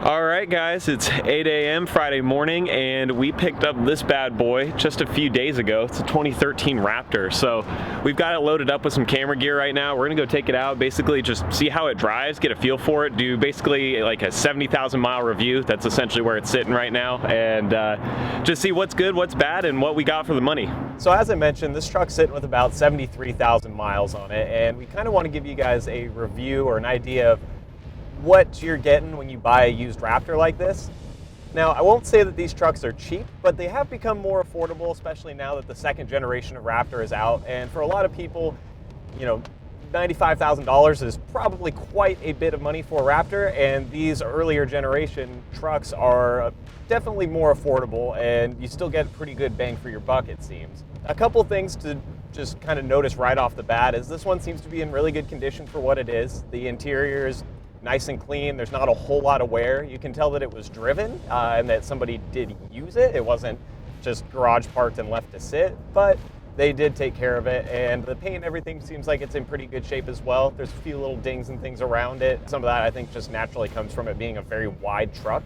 All right, guys, it's 8 a.m. Friday morning, and we picked up this bad boy just a few days ago. It's a 2013 Raptor. So we've got it loaded up with some camera gear right now. We're gonna go take it out, basically just see how it drives, get a feel for it, do basically like a 70,000 mile review. That's essentially where it's sitting right now, and just see what's good, what's bad, and what we got for the money. So as I mentioned, this truck's sitting with about 73,000 miles on it, and we kind of want to give you guys a review or an idea of what you're getting when you buy a used Raptor like this. Now, I won't say that these trucks are cheap, but they have become more affordable, especially now that the second generation of Raptor is out. And for a lot of people, you know, $95,000 is probably quite a bit of money for a Raptor, and these earlier generation trucks are definitely more affordable, and you still get pretty good bang for your buck, it seems. A couple things to just kind of notice right off the bat is this one seems to be in really good condition for what it is. The interior is nice and clean. There's not a whole lot of wear. You can tell that it was driven and that somebody did use it. It wasn't just garage parked and left to sit, but they did take care of it, and the paint and everything seems like it's in pretty good shape as well. There's a few little dings and things around it. Some of that I think just naturally comes from it being a very wide truck.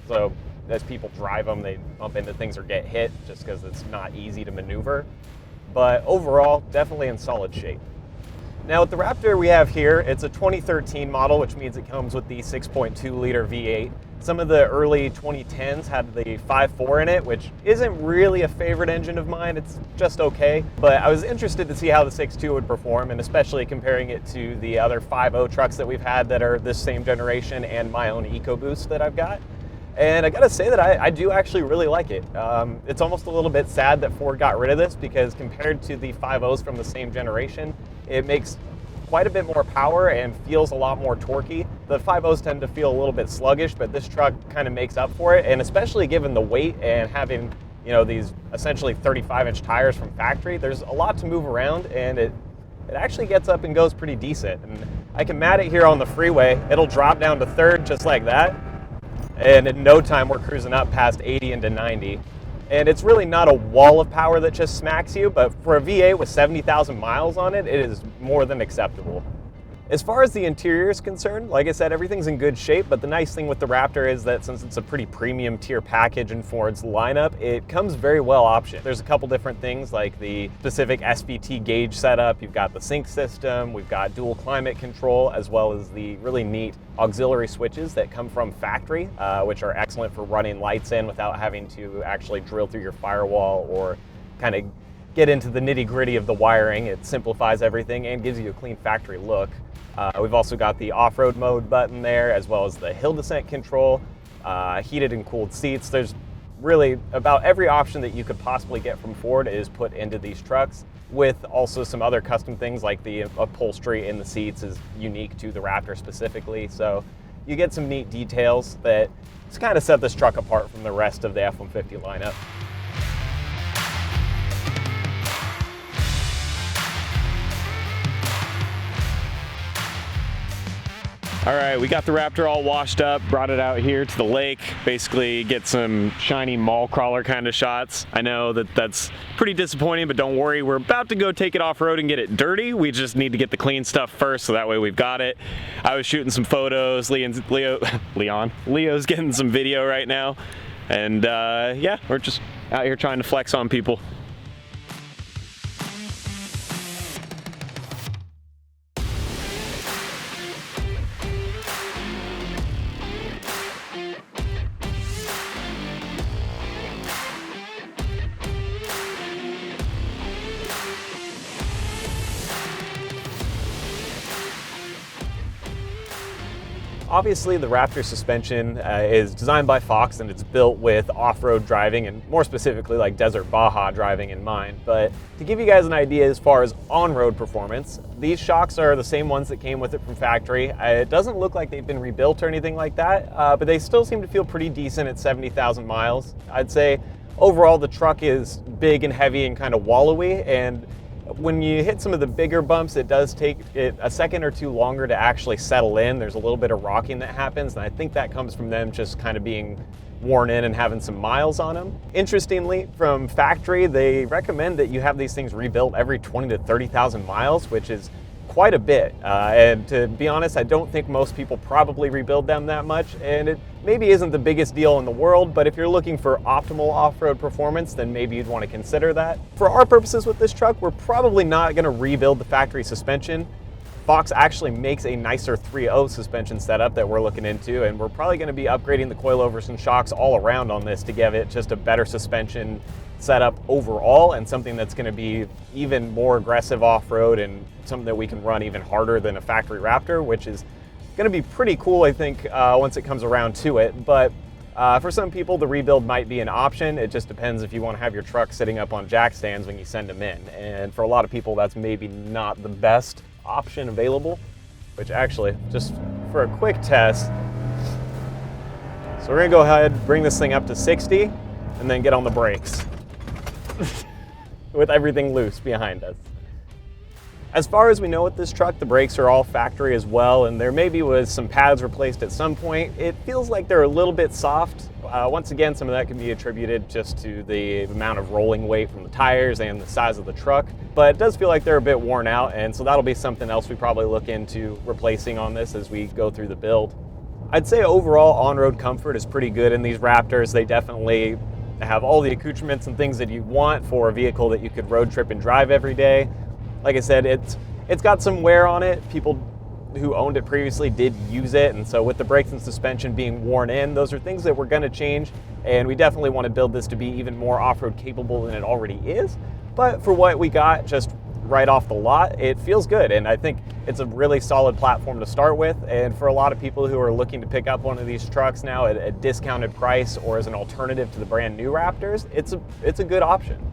So as people drive them, they bump into things or get hit just because it's not easy to maneuver. But overall, definitely in solid shape. Now with the Raptor we have here, it's a 2013 model, which means it comes with the 6.2 liter V8. Some of the early 2010s had the 5.4 in it, which isn't really a favorite engine of mine. It's just okay. But I was interested to see how the 6.2 would perform, and especially comparing it to the other 5.0 trucks that we've had that are this same generation and my own EcoBoost that I've got. And I gotta say that I do actually really like it. It's almost a little bit sad that Ford got rid of this, because compared to the 5.0s from the same generation, it makes quite a bit more power and feels a lot more torquey. The 5.0s tend to feel a little bit sluggish, but this truck kind of makes up for it. And especially given the weight and having, you know, these essentially 35-inch tires from factory, there's a lot to move around, and it actually gets up and goes pretty decent. And I can mat it here on the freeway. It'll drop down to third just like that. And in no time, we're cruising up past 80 into 90. And it's really not a wall of power that just smacks you, but for a V8 with 70,000 miles on it, it is more than acceptable. As far as the interior is concerned, like I said, everything's in good shape, but the nice thing with the Raptor is that since it's a pretty premium tier package in Ford's lineup, it comes very well optioned. There's a couple different things like the specific SVT gauge setup, you've got the sync system, we've got dual climate control, as well as the really neat auxiliary switches that come from factory, which are excellent for running lights in without having to actually drill through your firewall or kind of get into the nitty-gritty of the wiring. It simplifies everything and gives you a clean factory look. We've also got the off-road mode button there, as well as the hill descent control, heated and cooled seats. There's really about every option that you could possibly get from Ford is put into these trucks, with also some other custom things like the upholstery in the seats is unique to the Raptor specifically. So you get some neat details that just kind of set this truck apart from the rest of the F-150 lineup. All right, we got the Raptor all washed up, brought it out here to the lake, basically get some shiny mall crawler kind of shots. I know that that's pretty disappointing, but don't worry, we're about to go take it off-road and get it dirty. We just need to get the clean stuff first, so that way we've got it. I was shooting some photos, Leo's getting some video right now, and yeah, we're just out here trying to flex on people. Obviously, the Raptor suspension is designed by Fox, and it's built with off-road driving, and more specifically like desert Baja driving in mind. But to give you guys an idea as far as on-road performance, these shocks are the same ones that came with it from factory. It doesn't look like they've been rebuilt or anything like that, but they still seem to feel pretty decent at 70,000 miles. I'd say overall the truck is big and heavy and kind of wallowy, and when you hit some of the bigger bumps, it does take it a second or two longer to actually settle in. There's a little bit of rocking that happens, and I think that comes from them just kind of being worn in and having some miles on them. Interestingly, from factory, they recommend that you have these things rebuilt every 20 to 30,000 miles, which is quite a bit. And to be honest, I don't think most people probably rebuild them that much, and it maybe isn't the biggest deal in the world, but if you're looking for optimal off-road performance, then maybe you'd want to consider that. For our purposes with this truck, we're probably not going to rebuild the factory suspension. Fox actually makes a nicer 3.0 suspension setup that we're looking into, and we're probably going to be upgrading the coilovers and shocks all around on this to give it just a better suspension setup overall, and something that's going to be even more aggressive off-road and something that we can run even harder than a factory Raptor, which is going to be pretty cool, I think, once it comes around to it. But for some people, the rebuild might be an option. It just depends if you want to have your truck sitting up on jack stands when you send them in. And for a lot of people, that's maybe not the best option available, which actually, just for a quick test, so we're going to go ahead, bring this thing up to 60, and then get on the brakes with everything loose behind us. As far as we know with this truck, the brakes are all factory as well, and there maybe was some pads replaced at some point. It feels like they're a little bit soft. Once again, some of that can be attributed just to the amount of rolling weight from the tires and the size of the truck, but it does feel like they're a bit worn out, and so that'll be something else we probably look into replacing on this as we go through the build. I'd say overall on-road comfort is pretty good in these Raptors. They definitely have all the accoutrements and things that you want for a vehicle that you could road trip and drive every day. Like I said, it's got some wear on it. People who owned it previously did use it, and so with the brakes and suspension being worn in, those are things that we're going to change, and we definitely want to build this to be even more off-road capable than it already is. But for what we got just right off the lot, it feels good, and I think it's a really solid platform to start with. And for a lot of people who are looking to pick up one of these trucks now at a discounted price or as an alternative to the brand new Raptors, it's a good option.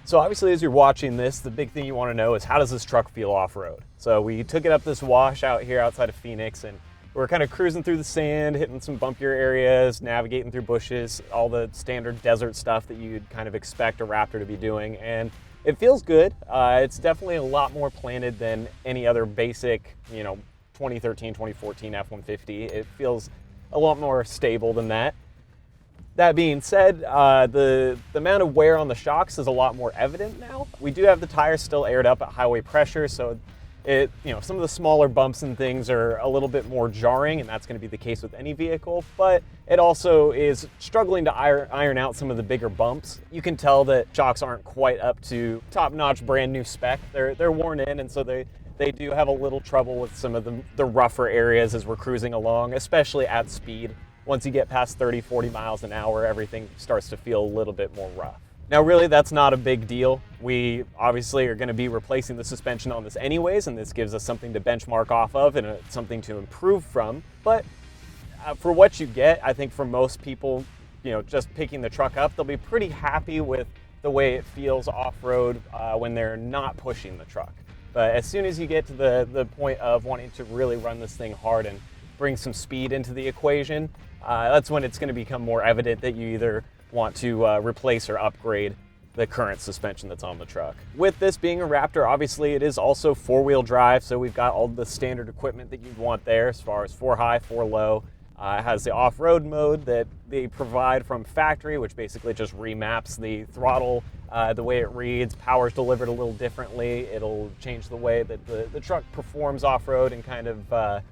So obviously, as you're watching this, the big thing you want to know is, how does this truck feel off-road? So we took it up this wash out here outside of Phoenix, and we're kind of cruising through the sand, hitting some bumpier areas, navigating through bushes, all the standard desert stuff that you'd kind of expect a Raptor to be doing. And it feels good. It's definitely a lot more planted than any other basic, 2013, 2014 F-150. It feels a lot more stable than that. That being said, the amount of wear on the shocks is a lot more evident now. We do have the tires still aired up at highway pressure, so some of the smaller bumps and things are a little bit more jarring, and that's going to be the case with any vehicle, but it also is struggling to iron out some of the bigger bumps. You can tell that shocks aren't quite up to top-notch brand new spec. They're worn in, and so they do have a little trouble with some of the rougher areas as we're cruising along, especially at speed. Once you get past 30, 40 miles an hour, everything starts to feel a little bit more rough. Now, really, that's not a big deal. We obviously are going to be replacing the suspension on this anyways, and this gives us something to benchmark off of and something to improve from. But for what you get, I think for most people, just picking the truck up, they'll be pretty happy with the way it feels off-road when they're not pushing the truck. But as soon as you get to the point of wanting to really run this thing hard and bring some speed into the equation, that's when it's going to become more evident that you either want to replace or upgrade the current suspension that's on the truck. With this being a Raptor, obviously it is also four-wheel drive, so we've got all the standard equipment that you'd want there as far as 4 high, 4 low. It has the off-road mode that they provide from factory, which basically just remaps the throttle, the way it reads. Power's delivered a little differently. It'll change the way that the truck performs off-road and kind of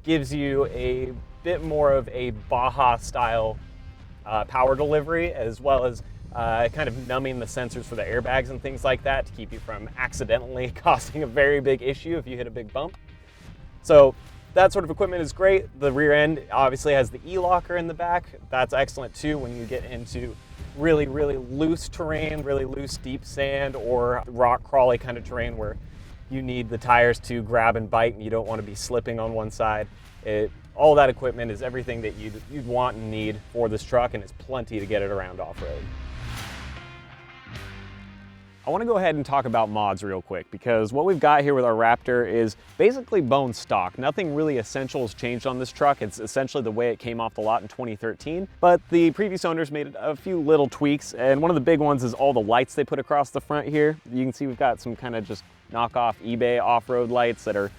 gives you a bit more of a Baja style power delivery, as well as kind of numbing the sensors for the airbags and things like that to keep you from accidentally causing a very big issue if you hit a big bump. So that sort of equipment is great. The rear end obviously has the e-locker in the back. That's excellent too when you get into really, really loose terrain, really loose deep sand or rock crawly kind of terrain where you need the tires to grab and bite and you don't want to be slipping on one side. All that equipment is everything that you'd want and need for this truck, and it's plenty to get it around off-road. I want to go ahead and talk about mods real quick, because what we've got here with our Raptor is basically bone stock. Nothing really essential has changed on this truck. It's essentially the way it came off the lot in 2013, but the previous owners made a few little tweaks, and one of the big ones is all the lights they put across the front here. You can see we've got some kind of just knockoff eBay off-road lights that are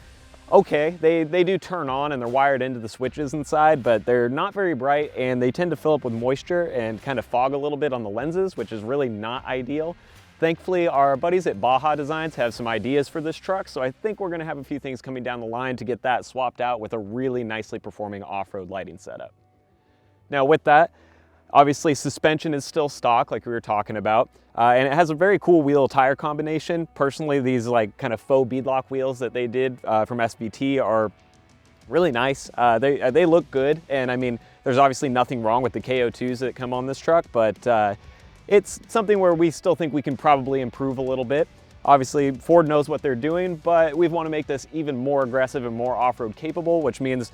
okay. They do turn on and they're wired into the switches inside, but they're not very bright and they tend to fill up with moisture and kind of fog a little bit on the lenses, which is really not ideal. Thankfully, our buddies at Baja Designs have some ideas for this truck, so I think we're gonna have a few things coming down the line to get that swapped out with a really nicely performing off-road lighting setup. Now with that, obviously suspension is still stock like we were talking about, and it has a very cool wheel tire combination. Personally, these like kind of faux beadlock wheels that they did from SVT are really nice. They look good, and I mean, there's obviously nothing wrong with the KO2s that come on this truck, but it's something where we still think we can probably improve a little bit. Obviously, Ford knows what they're doing, but we want to make this even more aggressive and more off-road capable, which means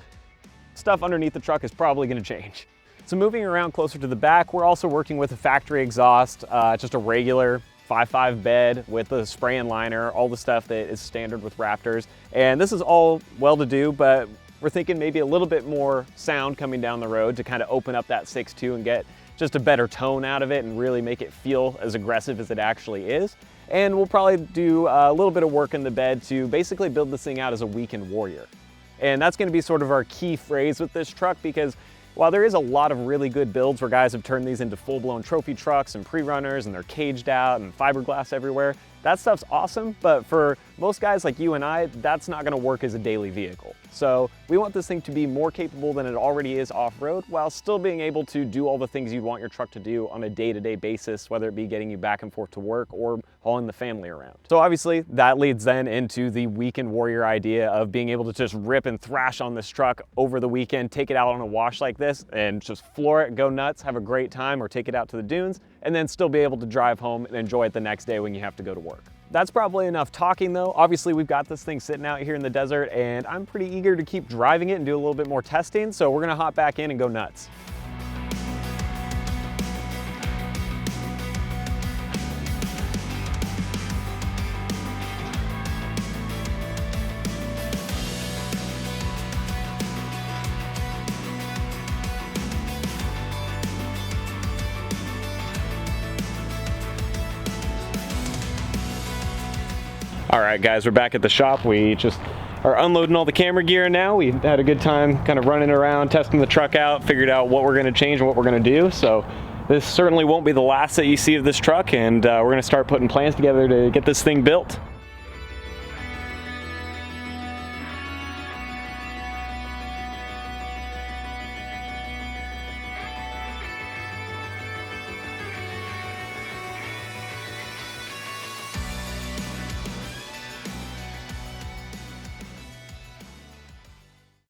stuff underneath the truck is probably going to change. So moving around closer to the back, we're also working with a factory exhaust, just a regular 5.5 bed with a spray-in liner, all the stuff that is standard with Raptors. And this is all well to do, but we're thinking maybe a little bit more sound coming down the road to kind of open up that 6.2 and get just a better tone out of it and really make it feel as aggressive as it actually is. And we'll probably do a little bit of work in the bed to basically build this thing out as a weekend warrior. And that's going to be sort of our key phrase with this truck, because while there is a lot of really good builds where guys have turned these into full-blown trophy trucks and pre-runners and they're caged out and fiberglass everywhere, that stuff's awesome, but for most guys like you and I, that's not gonna work as a daily vehicle. So we want this thing to be more capable than it already is off-road, while still being able to do all the things you'd want your truck to do on a day-to-day basis, whether it be getting you back and forth to work or hauling the family around. So obviously that leads then into the weekend warrior idea of being able to just rip and thrash on this truck over the weekend, take it out on a wash like this and just floor it, go nuts, have a great time, or take it out to the dunes, and then still be able to drive home and enjoy it the next day when you have to go to work. That's probably enough talking though. Obviously we've got this thing sitting out here in the desert and I'm pretty eager to keep driving it and do a little bit more testing, so we're gonna hop back in and go nuts. All right, guys, we're back at the shop. We just are unloading all the camera gear now. We had a good time kind of running around, testing the truck out, figured out what we're gonna change and what we're gonna do. So this certainly won't be the last that you see of this truck, and we're gonna start putting plans together to get this thing built.